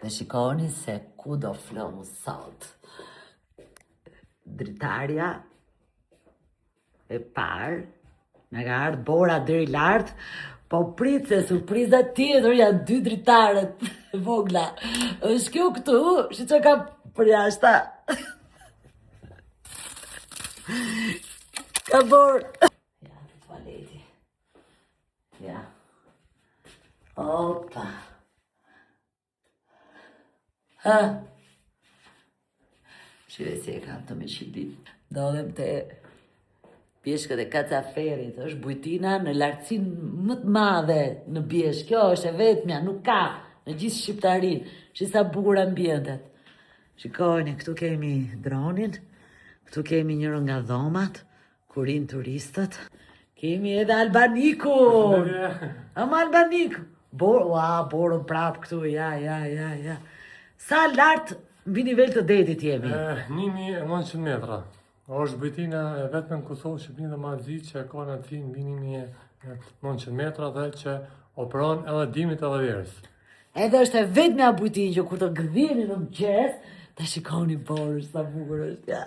Dhe shikoni se ku do flohu sot. Dritarja e parë, në ka ardhë Bora deri lartë, po pritë se surpriza tjetër janë 2 dritarët vogla. Është kjo këtu, shi që ka për jashta. Ka borë. Ja, të tualeti. Ja. Opa. Ha. Shive si e kam të me shqipit. Dodhem të pjeshkët e kacaferit, është bujtina në lartësinë më të madhe në Bjeshkë. Kjo është e vetmja, nuk ka në gjithë Shqiptarinë. Shi sa bukur ambientet. Shikojni, këtu kemi dronin, këtu kemi njërë nga dhomat, ku rinë turistët. Kemi edhe Albanikun. Ama Albanikun. Borën prapë këtu, ja. Sa lartë mbi nivel të detit jemi? 1900 metra. Është bujtina e vetme në Kosovë, Shqipërinë dhe Malzi që ka në ati mbi 1900 metra dhe që operon edhe dimrit edhe verës. Edhe është e vetmja bujtinë që kur të gëdhini në mëngjes, ta shikoni borën, sa bukur është. Ja.